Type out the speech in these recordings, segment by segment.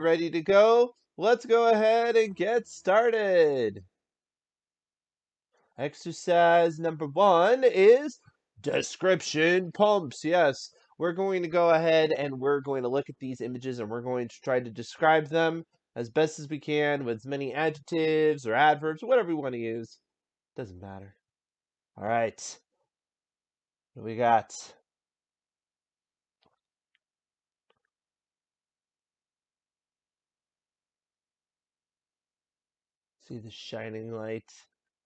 Ready to go? Let's go ahead and get started. Exercise number 1 is description pumps. Yes, we're going to go ahead and we're going to look at these images and we're going to try to describe them as best as we can with as many adjectives or adverbs, whatever we want to use. Doesn't matter. All right. What do we got? See the shining light,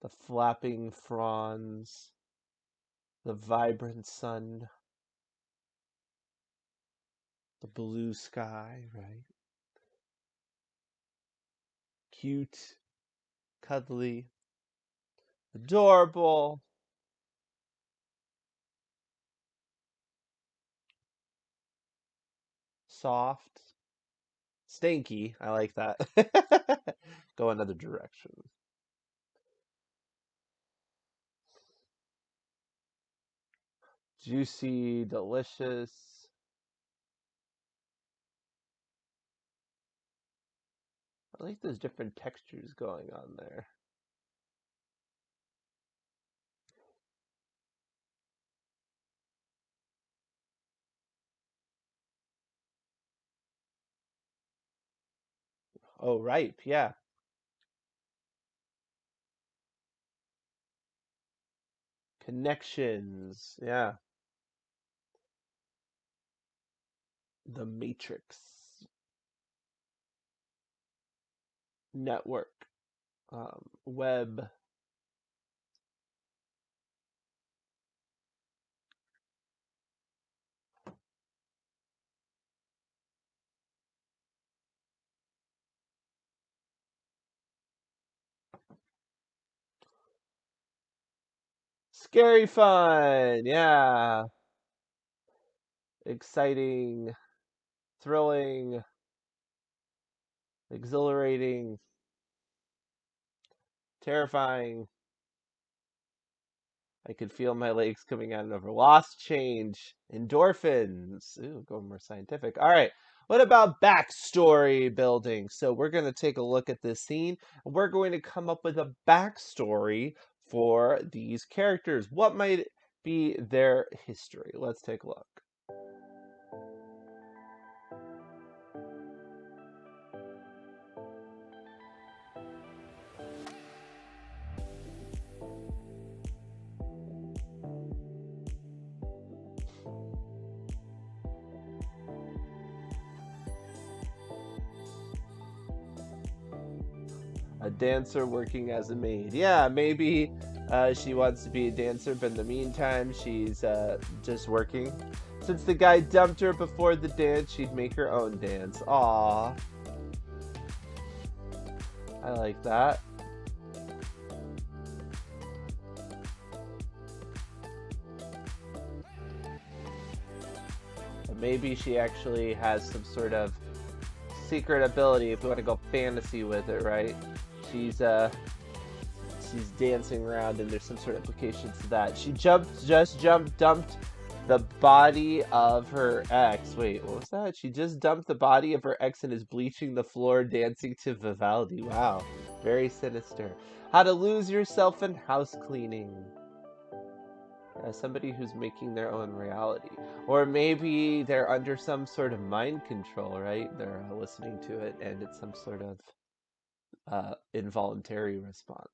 the flapping fronds, the vibrant sun, the blue sky, right? Cute, cuddly, adorable, soft, stanky. I like that. Go another direction. Juicy, delicious. I like those different textures going on there. Oh, ripe, yeah. Connections, yeah. The matrix. Network. Web. Scary fun, yeah. Exciting, thrilling, exhilarating, terrifying. I could feel my legs coming out and over. Lost change, endorphins. Ooh, going more scientific. All right. What about backstory building? So we're going to take a look at this scene and we're going to come up with a backstory for these characters. What might be their history? Let's take a look. A dancer working as a maid. Yeah, maybe she wants to be a dancer, but in the meantime, she's just working. Since the guy dumped her before the dance, she'd make her own dance. Aww. I like that. And maybe she actually has some sort of secret ability, if you want to go fantasy with it, right? She's dancing around and there's some sort of implications to that. She dumped the body of her ex. Wait, what was that? She just dumped the body of her ex and is bleaching the floor dancing to Vivaldi. Wow, very sinister. How to lose yourself in house cleaning. Somebody who's making their own reality. Or maybe they're under some sort of mind control, right? They're listening to it and it's some sort of involuntary response.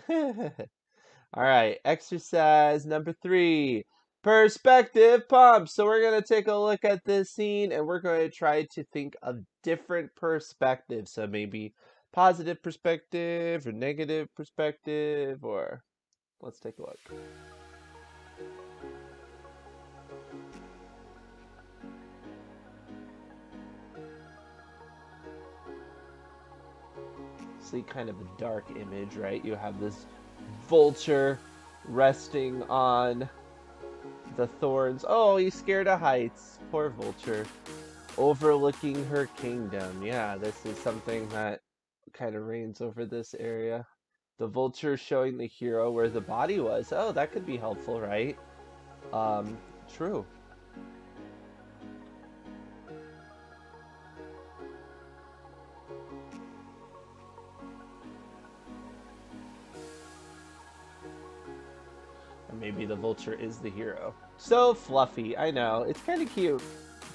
All right, exercise number 3, perspective pump. So we're going to take a look at this scene and we're going to try to think of different perspectives. So maybe positive perspective or negative perspective, or let's take a look. See, kind of a dark image, right? You have this vulture resting on the thorns. Oh, he's scared of heights. Poor vulture. Overlooking her kingdom. Yeah, this is something that kind of reigns over this area. The vulture showing the hero where the body was. Oh, that could be helpful, right? True. maybe the vulture is the hero. So fluffy, I know. It's kind of cute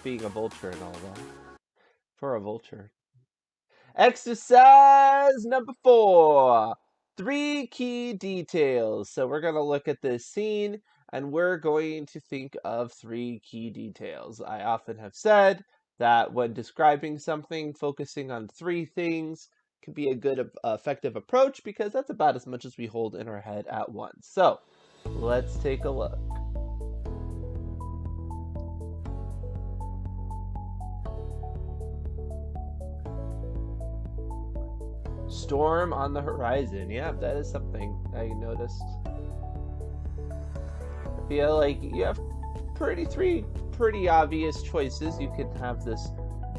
being a vulture and all that. For a vulture. Exercise number 4. 3 key details. So we're going to look at this scene and we're going to think of 3 key details. I often have said that when describing something, focusing on 3 things can be a good, effective approach because that's about as much as we hold in our head at once. So let's take a look. Storm on the horizon. Yeah, that is something I noticed. I feel like you have three pretty obvious choices. You can have this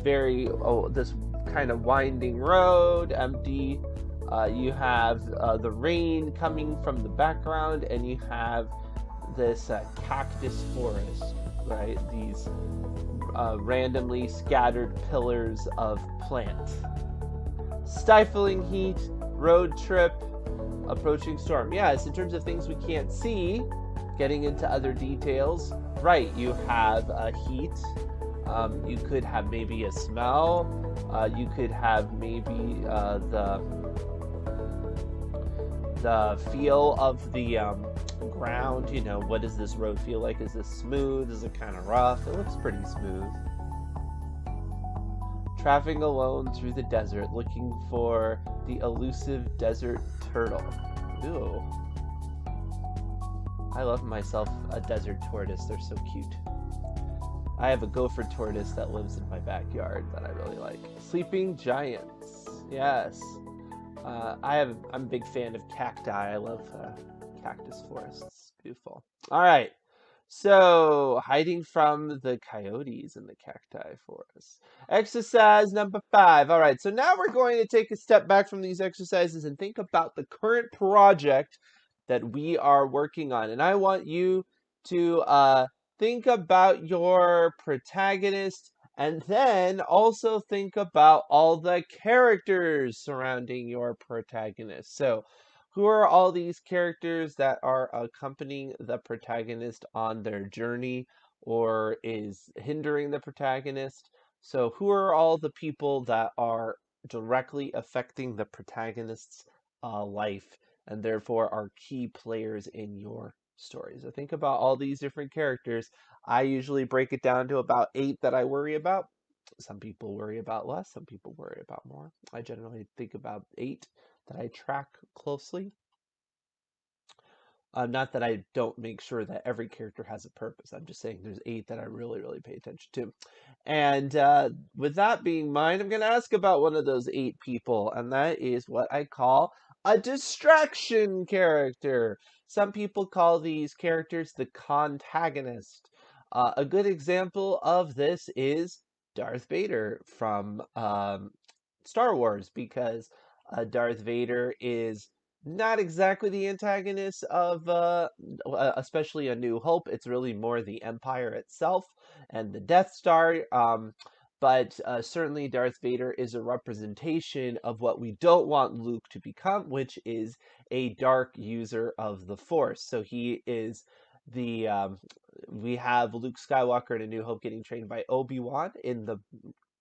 this kind of winding road, empty. You have the rain coming from the background, and you have this cactus forest, right? These randomly scattered pillars of plant. Stifling heat, road trip, approaching storm. Yes, in terms of things we can't see, getting into other details, right, you have heat. You could have maybe a smell. You could have maybe the feel of the ground. You know, what does this road feel like? Is this smooth? Is it kind of rough? It looks pretty smooth. Traveling alone through the desert, looking for the elusive desert turtle. Ooh. I love myself a desert tortoise. They're so cute. I have a gopher tortoise that lives in my backyard that I really like. Sleeping giants. Yes. I'm a big fan of cacti. I love cactus forests. Beautiful. All right. So, hiding from the coyotes in the cacti forest. Exercise number 5. All right, so now we're going to take a step back from these exercises and think about the current project that we are working on. And I want you to think about your protagonist and then also think about all the characters surrounding your protagonist. So, who are all these characters that are accompanying the protagonist on their journey or is hindering the protagonist? So, who are all the people that are directly affecting the protagonist's life and therefore are key players in your story? So, think about all these different characters. I usually break it down to about 8 that I worry about. Some people worry about less, some people worry about more. I generally think about 8 that I track closely. Not that I don't make sure that every character has a purpose. I'm just saying there's 8 that I really, really pay attention to. And with that being in mind, I'm going to ask about one of those 8 people, and that is what I call a distraction character. Some people call these characters the contagonist. A good example of this is Darth Vader from Star Wars, because Darth Vader is not exactly the antagonist of especially A New Hope. It's really more the Empire itself and the Death Star. But certainly Darth Vader is a representation of what we don't want Luke to become, which is a dark user of the Force. So he is the we have Luke Skywalker in A New Hope getting trained by Obi-Wan in the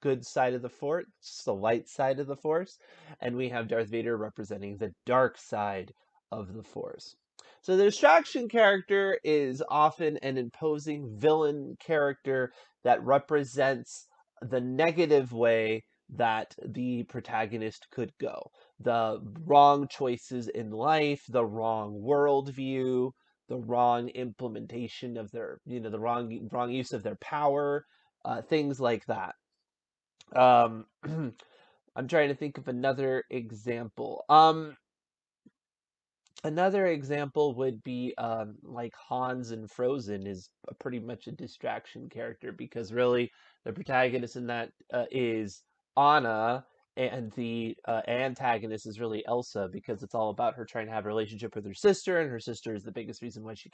good side of the Force, the light side of the Force, and we have Darth Vader representing the dark side of the Force. So the distraction character is often an imposing villain character that represents the negative way that the protagonist could go. The wrong choices in life, the wrong worldview, the wrong implementation of their, the wrong use of their power, things like that. Um, I'm trying to think of another example. Another example would be like Hans in Frozen is pretty much a distraction character because really the protagonist in that is Anna, and the antagonist is really Elsa because it's all about her trying to have a relationship with her sister, and her sister is the biggest reason why she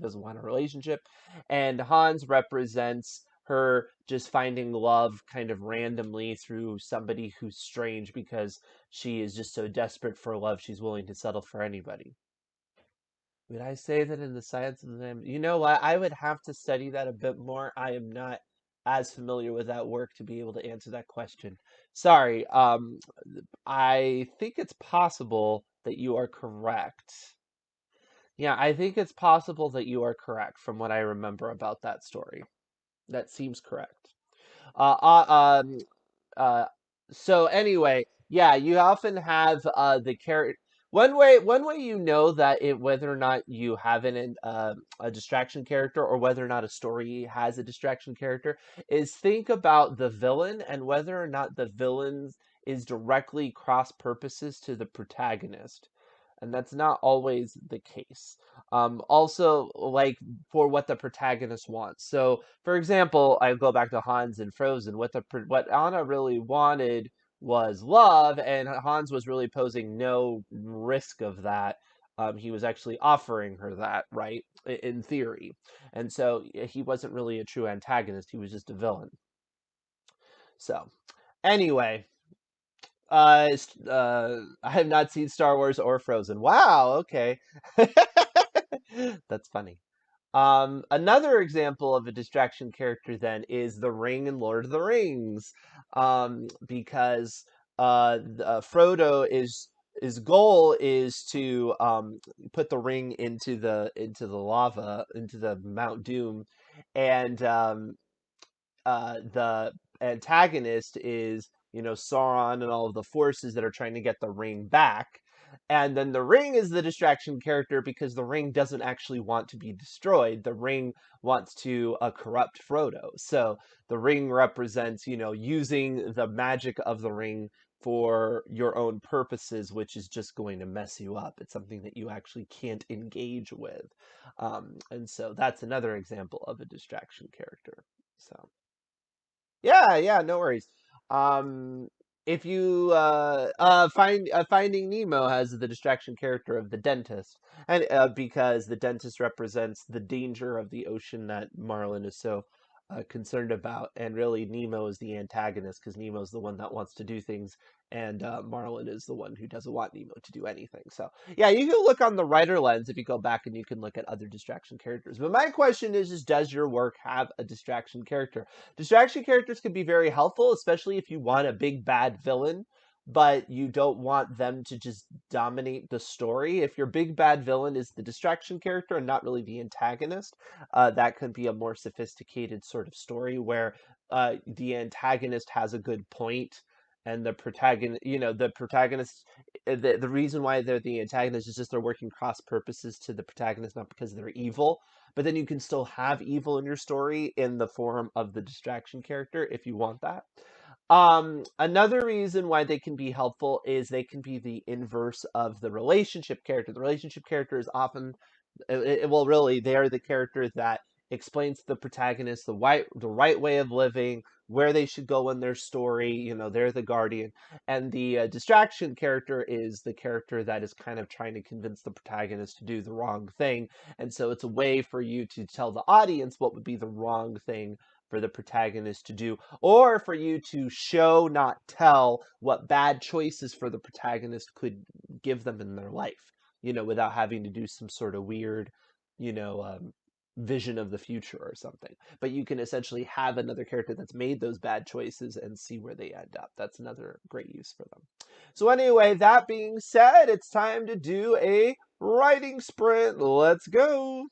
doesn't want a relationship. And Hans represents her just finding love kind of randomly through somebody who's strange because she is just so desperate for love she's willing to settle for anybody. Would I say that in the science of the name? You know what? I would have to study that a bit more. I am not as familiar with that work to be able to answer that question. Sorry. I think it's possible that you are correct. Yeah, I think it's possible that you are correct from what I remember about that story. That seems correct. Uh, uh, um, uh, so anyway, yeah, you often have the character. One way you know that it whether or not you have a distraction character or whether or not a story has a distraction character is think about the villain and whether or not the villain is directly cross purposes to the protagonist. And that's not always the case. Also, like for what the protagonist wants. So, for example, I go back to Hans and Frozen. What Anna really wanted was love, and Hans was really posing no risk of that. He was actually offering her that, right, in theory, and so he wasn't really a true antagonist. He was just a villain. So, anyway, I have not seen Star Wars or Frozen. Wow, okay. That's funny. Another example of a distraction character then is the ring in Lord of the Rings, because Frodo is his goal is to put the ring into the lava into the Mount Doom, and the antagonist is, Sauron and all of the forces that are trying to get the ring back. And then the ring is the distraction character because the ring doesn't actually want to be destroyed. The ring wants to corrupt Frodo. So the ring represents, using the magic of the ring for your own purposes, which is just going to mess you up. It's something that you actually can't engage with. And so that's another example of a distraction character. So. Yeah, yeah, no worries. Um, if you Finding Nemo has the distraction character of the dentist, and because the dentist represents the danger of the ocean that Marlin is so concerned about, and really Nemo is the antagonist because Nemo's the one that wants to do things, and Marlin is the one who doesn't want Nemo to do anything. So yeah, you can look on the writer lens if you go back and you can look at other distraction characters. But my question is does your work have a distraction character? Distraction characters can be very helpful, especially if you want a big bad villain, but you don't want them to just dominate the story. If your big bad villain is the distraction character and not really the antagonist, that can be a more sophisticated sort of story where the antagonist has a good point and the reason why they're the antagonist is just they're working cross purposes to the protagonist, not because they're evil. But then you can still have evil in your story in the form of the distraction character if you want that. Another reason why they can be helpful is they can be the inverse of the relationship character. The relationship character is often, well, really, they are the character that explains to the protagonist the right way of living, where they should go in their story. They're the guardian, and the distraction character is the character that is kind of trying to convince the protagonist to do the wrong thing, and so it's a way for you to tell the audience what would be the wrong thing for the protagonist to do, or for you to show, not tell, what bad choices for the protagonist could give them in their life, without having to do some sort of weird, you know, um, vision of the future or something. But you can essentially have another character that's made those bad choices and see where they end up. That's another great use for them. So anyway, that being said, it's time to do a writing sprint. Let's go.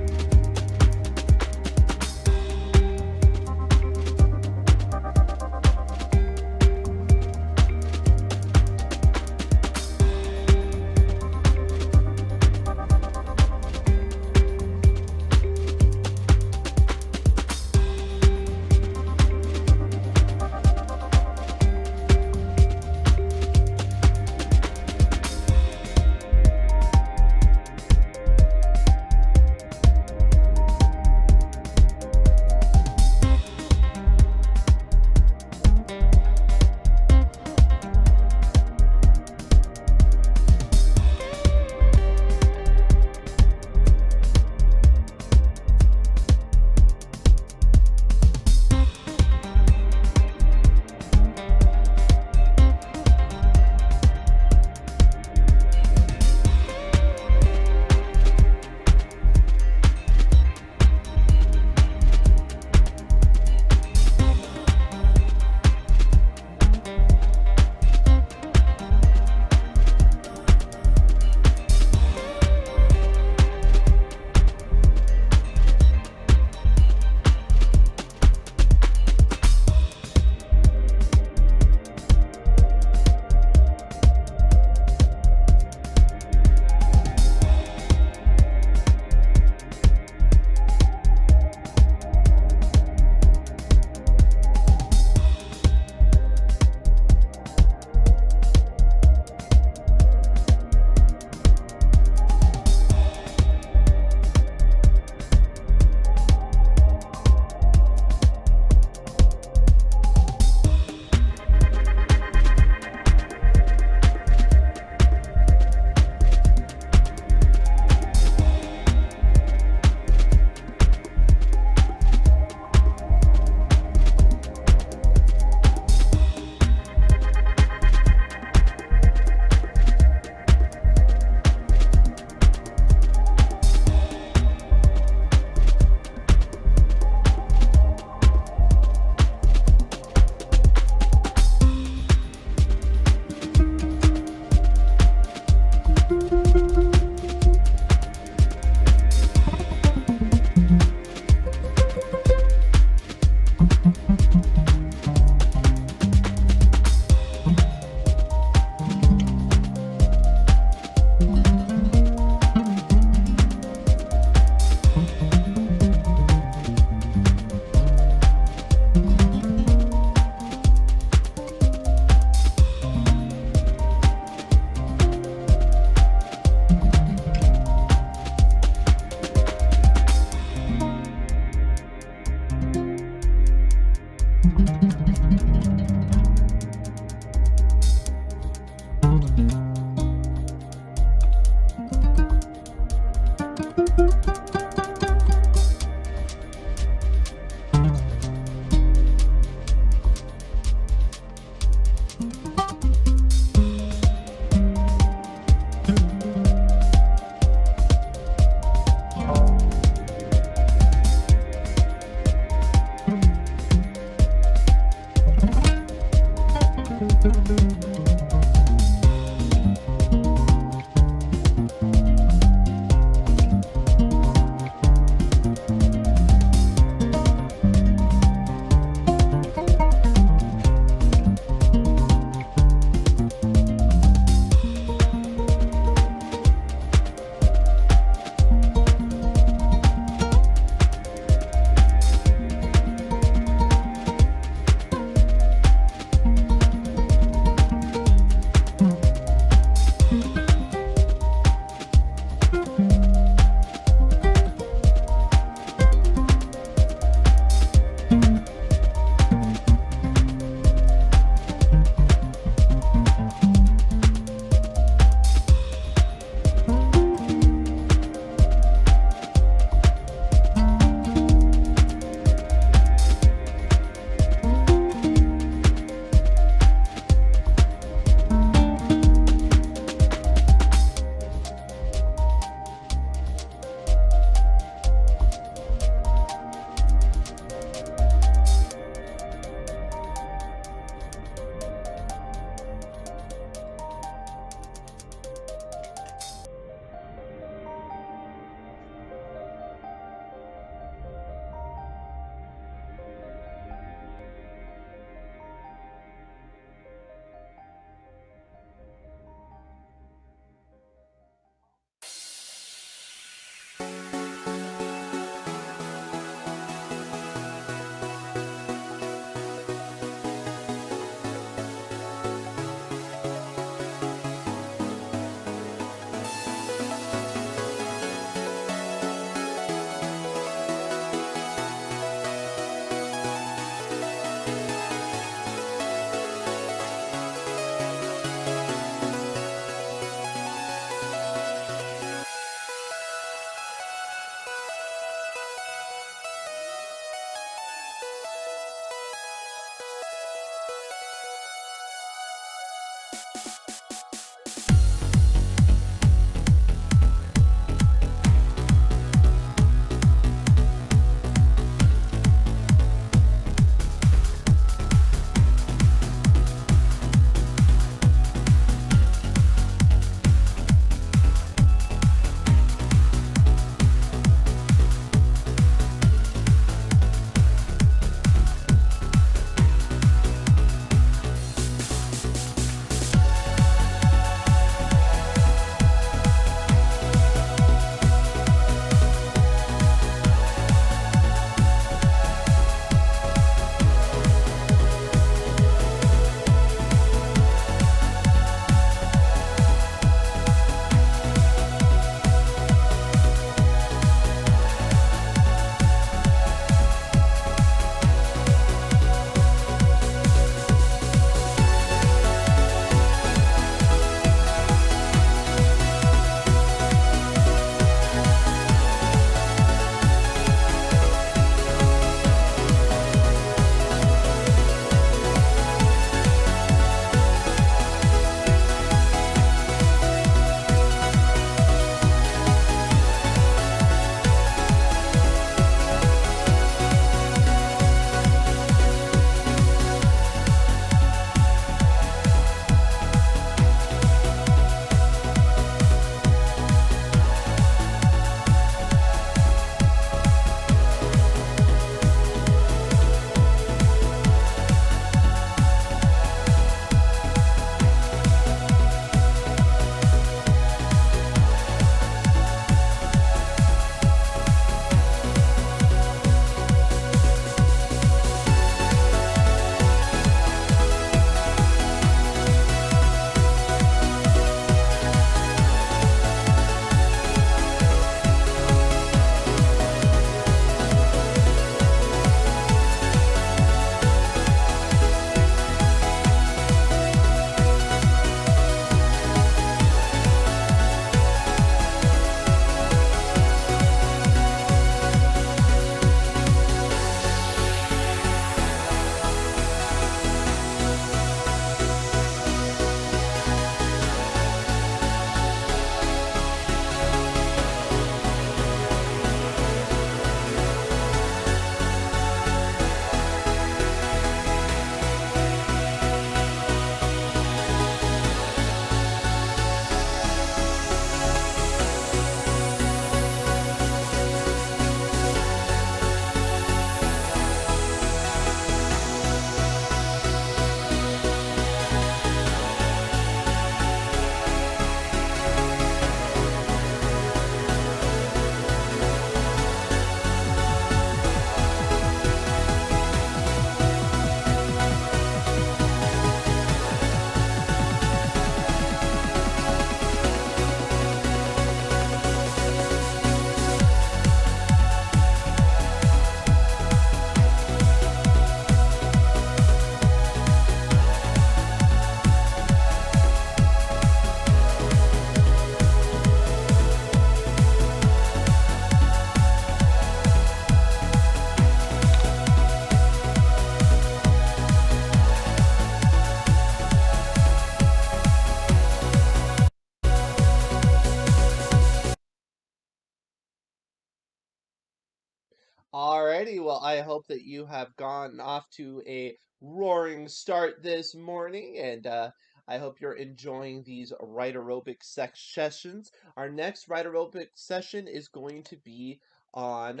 Alrighty, well, I hope that you have gone off to a roaring start this morning, and I hope you're enjoying these Write-Aerobics sessions. Our next Write-Aerobics session is going to be on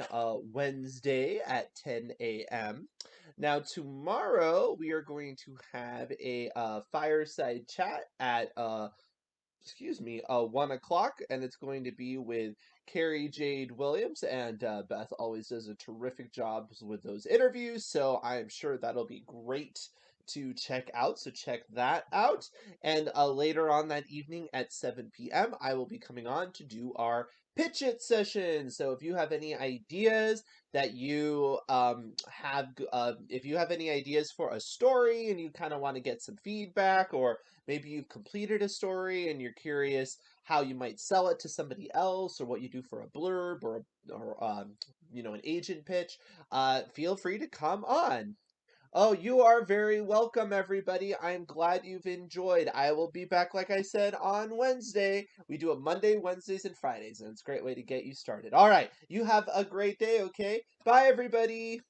Wednesday at 10 a.m. Now, tomorrow we are going to have a fireside chat at 1 o'clock, and it's going to be with Carrie Jade Williams, and Beth always does a terrific job with those interviews, so I am sure that'll be great to check out. So check that out. And later on that evening at 7 p.m., I will be coming on to do our Pitch It session. So if you have any ideas that you if you have any ideas for a story and you kind of want to get some feedback, or maybe you've completed a story and you're curious how you might sell it to somebody else, or what you do for a blurb, or an agent pitch, feel free to come on. Oh, you are very welcome, everybody. I'm glad you've enjoyed. I will be back, like I said, on Wednesday. We do it Monday, Wednesdays, and Fridays, and it's a great way to get you started. All right, you have a great day, okay? Bye, everybody.